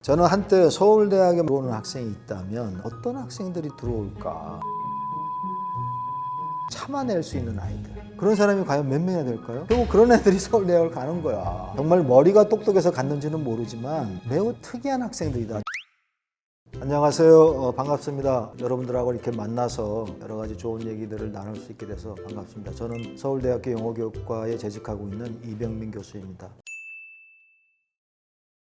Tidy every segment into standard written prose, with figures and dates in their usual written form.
저는 한때 서울대학에 들어오는 학생이 있다면 어떤 학생들이 들어올까? 참아낼 수 있는 아이들. 그런 사람이 과연 몇 명이나 될까요? 결국 그런 애들이 서울대학을 가는 거야. 정말 머리가 똑똑해서 갔는지는 모르지만 매우 특이한 학생들이다. 안녕하세요. 반갑습니다. 여러분들하고 이렇게 만나서 여러 가지 좋은 얘기들을 나눌 수 있게 돼서 반갑습니다. 저는 서울대학교 영어교육과에 재직하고 있는 이병민 교수입니다.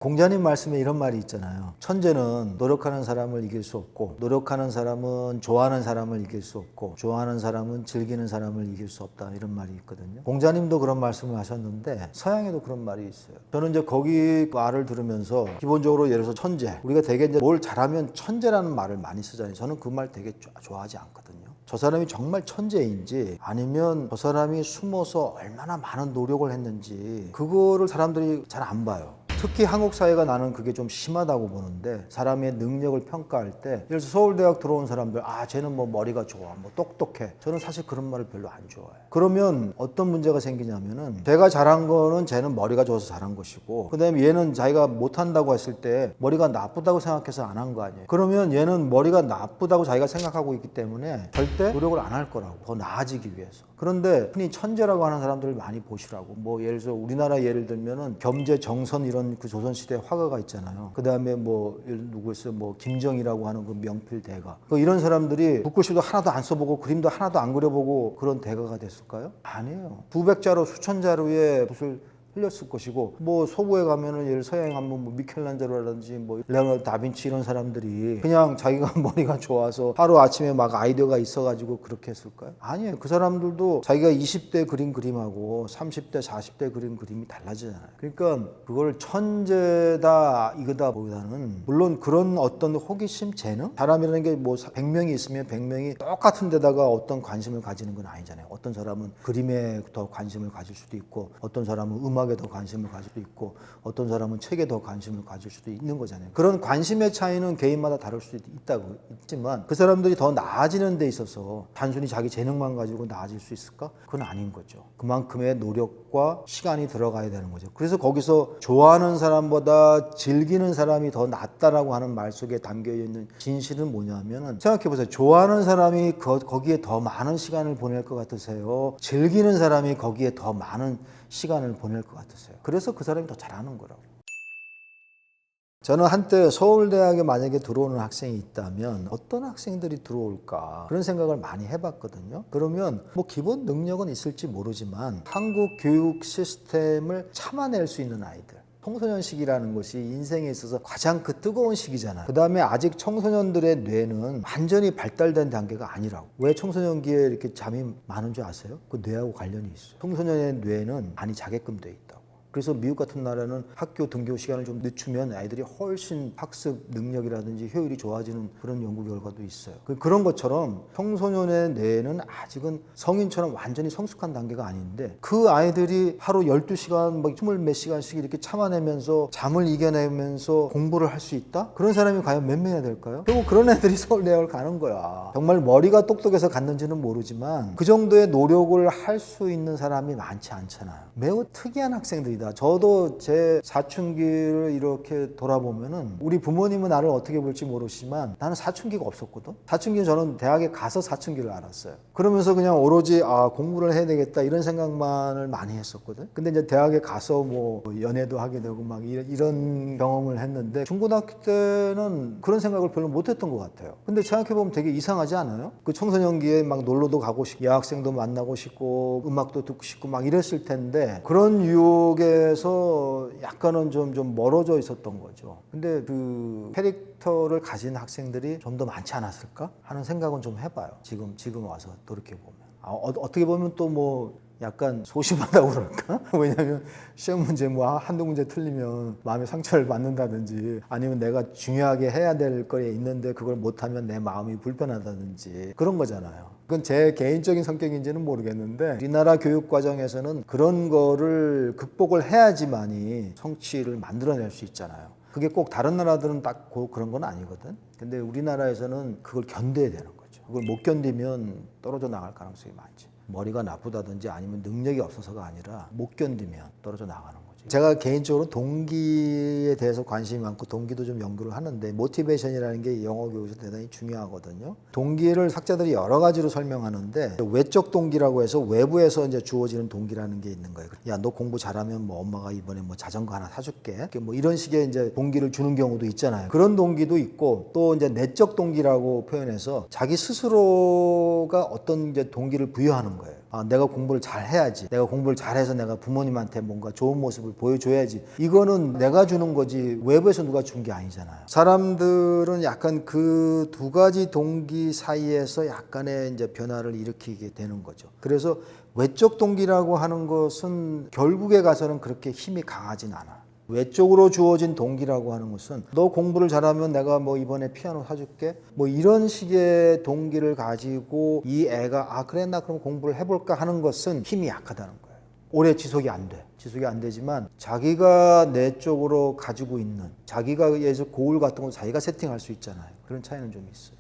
공자님 말씀에 이런 말이 있잖아요. 천재는 노력하는 사람을 이길 수 없고, 노력하는 사람은 좋아하는 사람을 이길 수 없고, 좋아하는 사람은 즐기는 사람을 이길 수 없다, 이런 말이 있거든요. 공자님도 그런 말씀을 하셨는데 서양에도 그런 말이 있어요. 저는 이제 거기 말을 들으면서 기본적으로 예를 들어서 천재, 우리가 되게 이제 뭘 잘하면 천재라는 말을 많이 쓰잖아요. 저는 그 말 되게 좋아하지 않거든요. 저 사람이 정말 천재인지 아니면 저 사람이 숨어서 얼마나 많은 노력을 했는지 그거를 사람들이 잘 안 봐요. 특히 한국 사회가 나는 그게 좀 심하다고 보는데, 사람의 능력을 평가할 때 예를 들어서 서울대학 들어온 사람들, 쟤는 뭐 머리가 좋아, 뭐 똑똑해, 저는 사실 그런 말을 별로 안 좋아해요. 그러면 어떤 문제가 생기냐면은, 제가 잘한 거는 쟤는 머리가 좋아서 잘한 것이고, 그 다음에 얘는 자기가 못한다고 했을 때 머리가 나쁘다고 생각해서 안 한 거 아니에요. 그러면 얘는 머리가 나쁘다고 자기가 생각하고 있기 때문에 절대 노력을 안 할 거라고, 더 나아지기 위해서. 그런데 흔히 천재라고 하는 사람들을 많이 보시라고. 뭐 예를 들어서 우리나라 예를 들면은 겸재, 정선 이런 그 조선시대 화가가 있잖아요. 그 다음에 뭐 누구였어요? 뭐 김정이라고 하는 그 명필 대가. 이런 사람들이 붓글씨도 하나도 안 써보고 그림도 하나도 안 그려보고 그런 대가가 됐을까요? 아니에요. 수백 자루, 수천 자루의 붓을 흘렸을 것이고, 뭐 서부에 가면은 예를 서양에 가면 뭐 미켈란젤로라든지 뭐 레오나르도 다빈치 이런 사람들이 그냥 자기가 머리가 좋아서 하루 아침에 막 아이디어가 있어가지고 그렇게 했을까요? 아니에요. 그 사람들도 자기가 20대 그린 그림하고 30대 40대 그린 그림이 달라지잖아요. 그러니까 그걸 천재다 이거다 보다는, 물론 그런 어떤 호기심, 재능, 사람이라는 게 뭐 100명이 있으면 100명이 똑같은 데다가 어떤 관심을 가지는 건 아니잖아요. 어떤 사람은 그림에 더 관심을 가질 수도 있고, 어떤 사람은 음악에 더 관심을 가질 수도 있고, 어떤 사람은 책에 더 관심을 가질 수도 있는 거잖아요. 그런 관심의 차이는 개인마다 다를 수도 있지만, 그 사람들이 더 나아지는 데 있어서 단순히 자기 재능만 가지고 나아질 수 있을까? 그건 아닌 거죠. 그만큼의 노력과 시간이 들어가야 되는 거죠. 그래서 거기서 좋아하는 사람보다 즐기는 사람이 더 낫다라고 하는 말 속에 담겨 있는 진실은 뭐냐면은, 생각해 보세요. 좋아하는 사람이 거기에 더 많은 시간을 보낼 것 같으세요? 즐기는 사람이 거기에 더 많은 시간을 보낼 것 같으세요? 그래서 그 사람이 더 잘하는 거라고. 저는 한때 서울대학에 만약에 들어오는 학생이 있다면 어떤 학생들이 들어올까, 그런 생각을 많이 해봤거든요. 그러면 뭐 기본 능력은 있을지 모르지만 한국 교육 시스템을 참아낼 수 있는 아이들, 청소년 시기라는 것이 인생에 있어서 가장 그 뜨거운 시기잖아요. 그 다음에 아직 청소년들의 뇌는 완전히 발달된 단계가 아니라고. 왜 청소년기에 이렇게 잠이 많은 줄 아세요? 그 뇌하고 관련이 있어요. 청소년의 뇌는 많이 자게끔 돼 있다고. 그래서 미국 같은 나라는 학교 등교 시간을 좀 늦추면 아이들이 훨씬 학습 능력이라든지 효율이 좋아지는 그런 연구 결과도 있어요. 그런 것처럼 청소년의 뇌는 아직은 성인처럼 완전히 성숙한 단계가 아닌데, 그 아이들이 하루 12시간, 막 20 몇 시간씩 이렇게 참아내면서 잠을 이겨내면서 공부를 할 수 있다? 그런 사람이 과연 몇 명이나 될까요? 결국 그런 애들이 서울대학을 가는 거야. 정말 머리가 똑똑해서 갔는지는 모르지만 그 정도의 노력을 할 수 있는 사람이 많지 않잖아요. 매우 특이한 학생들이다. 저도 제 사춘기를 이렇게 돌아보면은, 우리 부모님은 나를 어떻게 볼지 모르지만 나는 사춘기가 없었거든. 사춘기는 저는 대학에 가서 사춘기를 알았어요. 그러면서 그냥 오로지 공부를 해야 되겠다 이런 생각만을 많이 했었거든. 근데 이제 대학에 가서 뭐 연애도 하게 되고 막 이런 경험을 했는데, 중고등학교 때는 그런 생각을 별로 못했던 것 같아요. 근데 생각해보면 되게 이상하지 않아요? 그 청소년기에 막 놀러도 가고 싶고 여학생도 만나고 싶고 음악도 듣고 싶고 막 이랬을 텐데, 그런 유혹에서 약간은 좀 멀어져 있었던 거죠. 근데 그 캐릭터를 가진 학생들이 좀 더 많지 않았을까 하는 생각은 좀 해봐요. 지금 와서 돌이켜보면. 어떻게 보면 또 뭐 약간 소심하다고 그럴까? 왜냐면 시험 문제 뭐 한두 문제 틀리면 마음에 상처를 받는다든지, 아니면 내가 중요하게 해야 될 거에 있는데 그걸 못하면 내 마음이 불편하다든지 그런 거잖아요. 그건 제 개인적인 성격인지는 모르겠는데, 우리나라 교육 과정에서는 그런 거를 극복을 해야지만이 성취를 만들어낼 수 있잖아요. 그게 꼭 다른 나라들은 딱 그런 건 아니거든. 근데 우리나라에서는 그걸 견뎌야 되는 거죠. 그걸 못 견디면 떨어져 나갈 가능성이 많지. 머리가 나쁘다든지 아니면 능력이 없어서가 아니라 못 견디면 떨어져 나가는 거죠. 제가 개인적으로 동기에 대해서 관심이 많고 동기도 좀 연구를 하는데 모티베이션이라는 게 영어 교육에서 대단히 중요하거든요. 동기를 학자들이 여러 가지로 설명하는데 외적 동기라고 해서 외부에서 이제 주어지는 동기라는 게 있는 거예요. 야, 너 공부 잘하면 뭐 엄마가 이번에 뭐 자전거 하나 사줄게. 뭐 이런 식의 이제 동기를 주는 경우도 있잖아요. 그런 동기도 있고 또 이제 내적 동기라고 표현해서 자기 스스로가 어떤 이제 동기를 부여하는 거예요. 아, 내가 공부를 잘 해야지. 내가 공부를 잘해서 내가 부모님한테 뭔가 좋은 모습을 보여줘야지. 이거는 내가 주는 거지 외부에서 누가 준 게 아니잖아요. 사람들은 약간 그 두 가지 동기 사이에서 약간의 이제 변화를 일으키게 되는 거죠. 그래서 외적 동기라고 하는 것은 결국에 가서는 그렇게 힘이 강하진 않아요. 외적으로 주어진 동기라고 하는 것은 너 공부를 잘하면 내가 뭐 이번에 피아노 사줄게 뭐 이런 식의 동기를 가지고 이 애가 아 그래 나 그럼 공부를 해볼까 하는 것은 힘이 약하다는 거예요. 오래 지속이 안 돼. 지속이 안 되지만 자기가 내적으로 가지고 있는 자기가 예서 고울 같은 거 자기가 세팅할 수 있잖아요. 그런 차이는 좀 있어요.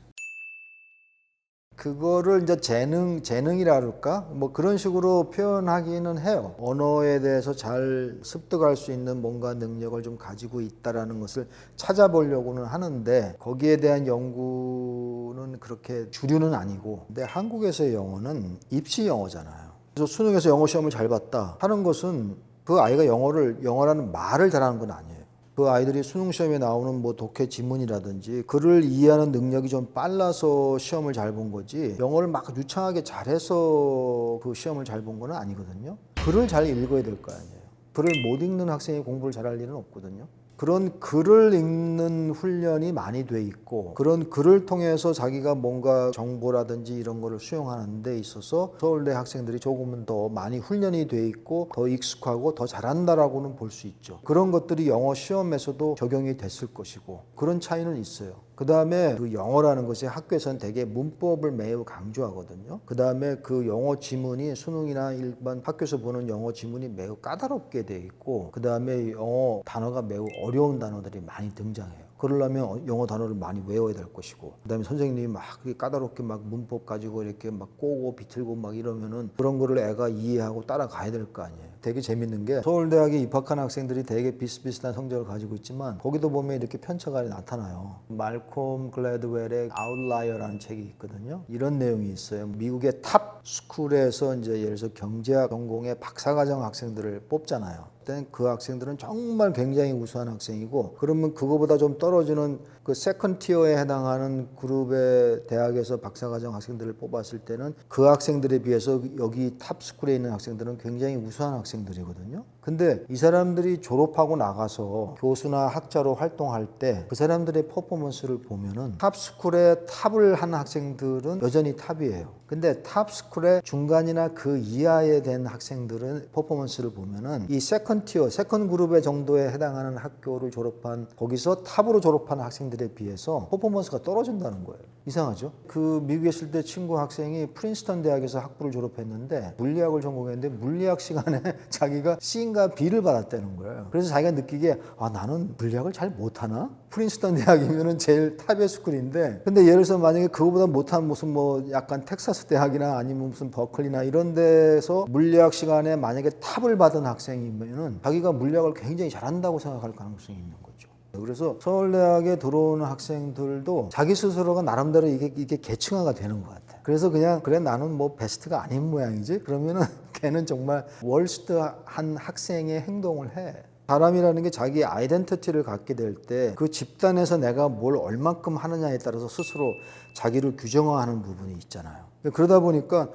그거를 이제 재능이라 그럴까? 뭐 그런 식으로 표현하기는 해요. 언어에 대해서 잘 습득할 수 있는 뭔가 능력을 좀 가지고 있다라는 것을 찾아보려고는 하는데 거기에 대한 연구는 그렇게 주류는 아니고 근데 한국에서의 영어는 입시 영어잖아요. 그래서 수능에서 영어 시험을 잘 봤다 하는 것은 그 아이가 영어라는 말을 잘하는 건 아니에요. 그 아이들이 수능 시험에 나오는 뭐 독해 지문이라든지 글을 이해하는 능력이 좀 빨라서 시험을 잘 본 거지 영어를 막 유창하게 잘해서 그 시험을 잘 본 건 아니거든요. 글을 잘 읽어야 될 거 아니에요. 글을 못 읽는 학생이 공부를 잘할 일은 없거든요. 그런 글을 읽는 훈련이 많이 돼 있고 그런 글을 통해서 자기가 뭔가 정보라든지 이런 거를 수용하는 데 있어서 서울대 학생들이 조금은 더 많이 훈련이 돼 있고 더 익숙하고 더 잘한다라고는 볼 수 있죠. 그런 것들이 영어 시험에서도 적용이 됐을 것이고 그런 차이는 있어요. 그 다음에 그 영어라는 것이 학교에서는 되게 문법을 매우 강조하거든요. 그 다음에 그 영어 지문이 수능이나 일반 학교에서 보는 영어 지문이 매우 까다롭게 돼 있고 그 다음에 영어 단어가 매우 어려운 단어들이 많이 등장해요. 그러려면 영어 단어를 많이 외워야 될 것이고 그다음에 선생님이 막 까다롭게 막 문법 가지고 이렇게 막 꼬고 비틀고 막 이러면은 그런 거를 애가 이해하고 따라가야 될 거 아니에요. 되게 재밌는 게 서울대학에 입학한 학생들이 되게 비슷비슷한 성적을 가지고 있지만 거기도 보면 이렇게 편차가 나타나요. 말콤 글래드웰의 아웃라이어라는 책이 있거든요. 이런 내용이 있어요. 미국의 탑 스쿨에서 이제 예를 들어서 경제학 전공의 박사과정 학생들을 뽑잖아요. 그때 그 학생들은 정말 굉장히 우수한 학생이고 그러면 그거보다 좀 떨어지는 그 세컨 티어에 해당하는 그룹의 대학에서 박사과정 학생들을 뽑았을 때는 그 학생들에 비해서 여기 탑스쿨에 있는 학생들은 굉장히 우수한 학생들이거든요. 근데 이 사람들이 졸업하고 나가서 교수나 학자로 활동할 때 그 사람들의 퍼포먼스를 보면은 탑스쿨에 탑을 한 학생들은 여전히 탑이에요. 근데 탑스쿨의 중간이나 그 이하에 된 학생들은 퍼포먼스를 보면은 이 세컨 티어, 세컨 그룹의 정도에 해당하는 학교를 졸업한 거기서 탑으로 졸업한 학생들에 비해서 퍼포먼스가 떨어진다는 거예요. 이상하죠? 그 미국에 있을 때 친구 학생이 프린스턴 대학에서 학부를 졸업했는데 물리학을 전공했는데 물리학 시간에 자기가 C인가 B를 받았다는 거예요. 그래서 자기가 느끼기에 아 나는 물리학을 잘 못하나? 프린스턴 대학이면은 제일 탑의 스쿨인데 근데 예를 들어서 만약에 그거보다 못한 무슨 뭐 약간 텍사스 대학이나 아니면 무슨 버클리나 이런 데서 물리학 시간에 만약에 탑을 받은 학생이면은 자기가 물리학을 굉장히 잘한다고 생각할 가능성이 있는 거죠. 그래서 서울대학에 들어오는 학생들도 자기 스스로가 나름대로 이게 계층화가 되는 것 같아요. 그래서 그냥 그래 나는 뭐 베스트가 아닌 모양이지 그러면은 걔는 정말 월스트한 학생의 행동을 해. 사람이라는 게 자기 아이덴티티를 갖게 될 때 그 집단에서 내가 뭘 얼만큼 하느냐에 따라서 스스로 자기를 규정화하는 부분이 있잖아요. 그러다 보니까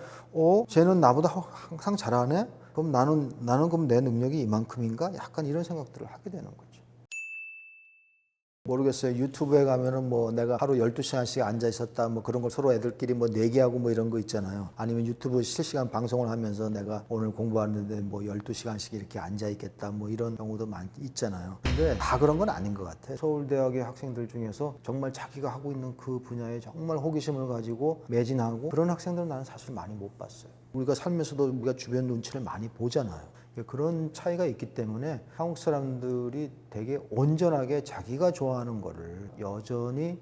쟤는 나보다 항상 잘하네? 그럼 나는 그럼 내 능력이 이만큼인가? 약간 이런 생각들을 하게 되는 거죠. 모르겠어요. 유튜브에 가면은 뭐 내가 하루 12시간씩 앉아 있었다 뭐 그런 걸 서로 애들끼리 뭐 내기하고 뭐 이런 거 있잖아요. 아니면 유튜브 실시간 방송을 하면서 내가 오늘 공부하는데 뭐 12시간씩 이렇게 앉아 있겠다 뭐 이런 경우도 있잖아요. 근데 다 그런 건 아닌 것 같아. 서울대학의 학생들 중에서 정말 자기가 하고 있는 그 분야에 정말 호기심을 가지고 매진하고 그런 학생들은 나는 사실 많이 못 봤어요. 우리가 살면서도 우리가 주변 눈치를 많이 보잖아요. 그런 차이가 있기 때문에 한국 사람들이 되게 온전하게 자기가 좋아하는 거를 여전히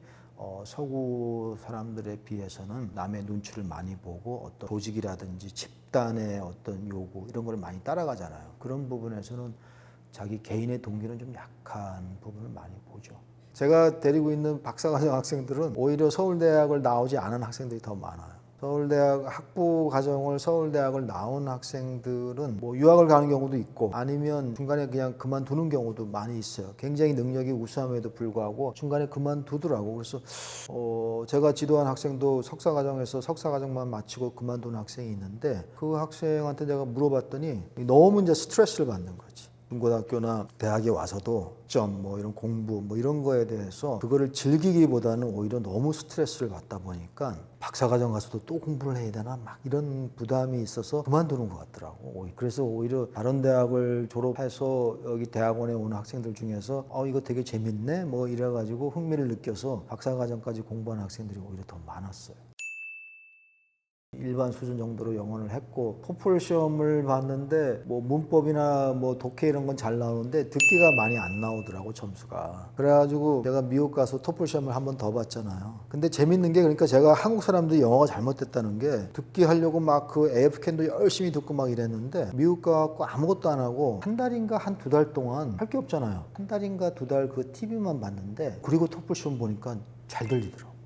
서구 사람들에 비해서는 남의 눈치를 많이 보고 어떤 조직이라든지 집단의 어떤 요구 이런 걸 많이 따라가잖아요. 그런 부분에서는 자기 개인의 동기는 좀 약한 부분을 많이 보죠. 제가 데리고 있는 박사과정 학생들은 오히려 서울대학을 나오지 않은 학생들이 더 많아요. 서울대학 학부 과정을 서울대학을 나온 학생들은 뭐 유학을 가는 경우도 있고 아니면 중간에 그냥 그만두는 경우도 많이 있어요. 굉장히 능력이 우수함에도 불구하고 중간에 그만두더라고. 그래서 제가 지도한 학생도 석사 과정에서 석사 과정만 마치고 그만둔 학생이 있는데 그 학생한테 내가 물어봤더니 너무 이제 스트레스를 받는 거지. 중고등학교나 대학에 와서도 점 뭐 이런 공부 뭐 이런 거에 대해서 그거를 즐기기보다는 오히려 너무 스트레스를 받다 보니까 박사과정 가서도 또 공부를 해야 되나 막 이런 부담이 있어서 그만두는 것 같더라고. 그래서 오히려 다른 대학을 졸업해서 여기 대학원에 오는 학생들 중에서 이거 되게 재밌네 뭐 이래가지고 흥미를 느껴서 박사과정까지 공부하는 학생들이 오히려 더 많았어요. 일반 수준 정도로 영어를 했고 토플 시험을 봤는데 뭐 문법이나 뭐 독해 이런 건 잘 나오는데 듣기가 많이 안 나오더라고 점수가. 그래가지고 제가 미국 가서 토플 시험을 한 번 더 봤잖아요. 근데 재밌는 게 그러니까 제가 한국 사람들이 영어가 잘못됐다는 게 듣기 하려고 막 그 AF캔도 열심히 듣고 막 이랬는데 미국 가갖고 아무것도 안 하고 한 달인가 한 두 달 동안 할 게 없잖아요. 한 달인가 두 달 그 TV만 봤는데 그리고 토플 시험 보니까 잘 들리더라고.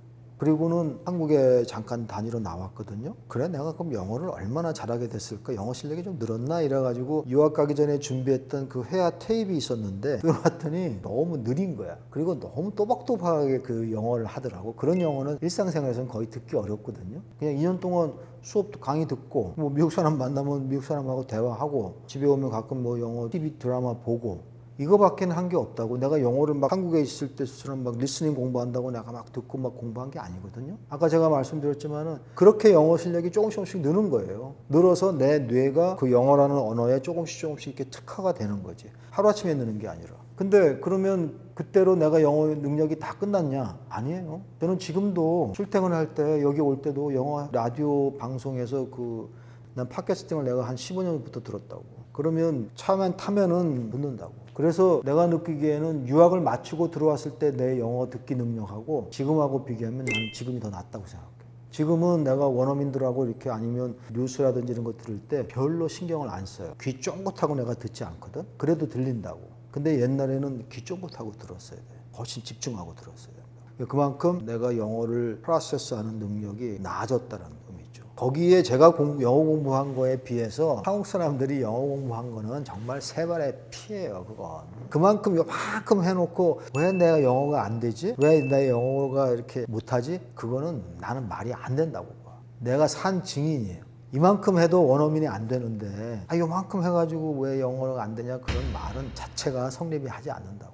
그리고는 한국에 잠깐 다니러 나왔거든요. 그래 내가 그럼 영어를 얼마나 잘하게 됐을까? 영어 실력이 좀 늘었나? 이래가지고 유학 가기 전에 준비했던 그 회화 테이프 있었는데 들어봤더니 너무 느린 거야. 그리고 너무 또박또박하게 그 영어를 하더라고. 그런 영어는 일상생활에서는 거의 듣기 어렵거든요. 그냥 2년 동안 수업 강의 듣고 뭐 미국 사람 만나면 미국 사람하고 대화하고 집에 오면 가끔 뭐 영어 TV 드라마 보고 이거밖에 한 게 없다고. 내가 영어를 막 한국에 있을 때처럼 막 리스닝 공부한다고 내가 막 듣고 막 공부한 게 아니거든요. 아까 제가 말씀드렸지만은 그렇게 영어 실력이 조금씩 느는 거예요. 늘어서 내 뇌가 그 영어라는 언어에 조금씩 이렇게 특화가 되는 거지. 하루아침에 느는 게 아니라. 근데 그러면 그때로 내가 영어 능력이 다 끝났냐? 아니에요. 저는 지금도 출퇴근할 때 여기 올 때도 영어 라디오 방송에서 난 팟캐스팅을 내가 한 15년부터 들었다고. 그러면 차만 타면은 묻는다고. 그래서 내가 느끼기에는 유학을 마치고 들어왔을 때 내 영어 듣기 능력하고 지금하고 비교하면 나는 지금이 더 낫다고 생각해. 지금은 내가 원어민들하고 이렇게 아니면 뉴스라든지 이런 거 들을 때 별로 신경을 안 써요. 귀 쫑긋하고 내가 듣지 않거든. 그래도 들린다고. 근데 옛날에는 귀 쫑긋하고 들었어야 돼. 훨씬 집중하고 들었어야 돼. 그만큼 내가 영어를 프로세스하는 능력이 나아졌다는 의미죠. 거기에 제가 영어 공부한 거에 비해서 한국 사람들이 영어 공부한 거는 정말 세 발의 피예요. 그건 그만큼 요만큼 해놓고 왜 내가 영어가 안 되지? 왜 내 영어가 이렇게 못하지? 그거는 나는 말이 안 된다고 봐. 내가 산 증인이에요. 이만큼 해도 원어민이 안 되는데 요만큼 해가지고 왜 영어가 안 되냐 그런 말은 자체가 성립이 하지 않는다고.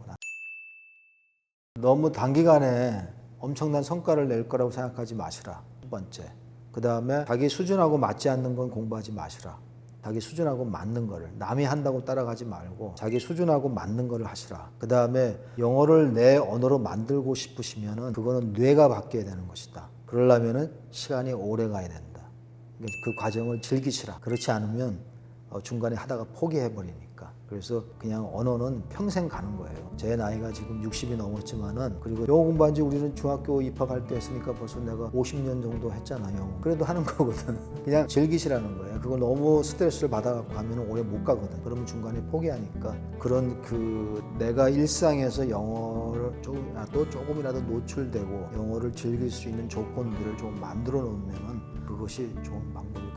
너무 단기간에 엄청난 성과를 낼 거라고 생각하지 마시라. 첫 번째. 그 다음에 자기 수준하고 맞지 않는 건 공부하지 마시라. 자기 수준하고 맞는 거를. 남이 한다고 따라가지 말고 자기 수준하고 맞는 거를 하시라. 그 다음에 영어를 내 언어로 만들고 싶으시면은 그거는 뇌가 바뀌어야 되는 것이다. 그러려면은 시간이 오래 가야 된다. 그 과정을 즐기시라. 그렇지 않으면 중간에 하다가 포기해버리니까. 그래서 그냥 언어는 평생 가는 거예요. 제 나이가 지금 60이 넘었지만은 그리고 영어 공부한 지 우리는 중학교 입학할 때 했으니까 벌써 내가 50년 정도 했잖아 영어. 그래도 하는 거거든. 그냥 즐기시라는 거예요. 그걸 너무 스트레스를 받아갖고 하면 오래 못 가거든. 그러면 중간에 포기하니까 그런 내가 일상에서 영어를 조금이라도 노출되고 영어를 즐길 수 있는 조건들을 좀 만들어 놓으면은 그것이 좋은 방법일 것 같아요.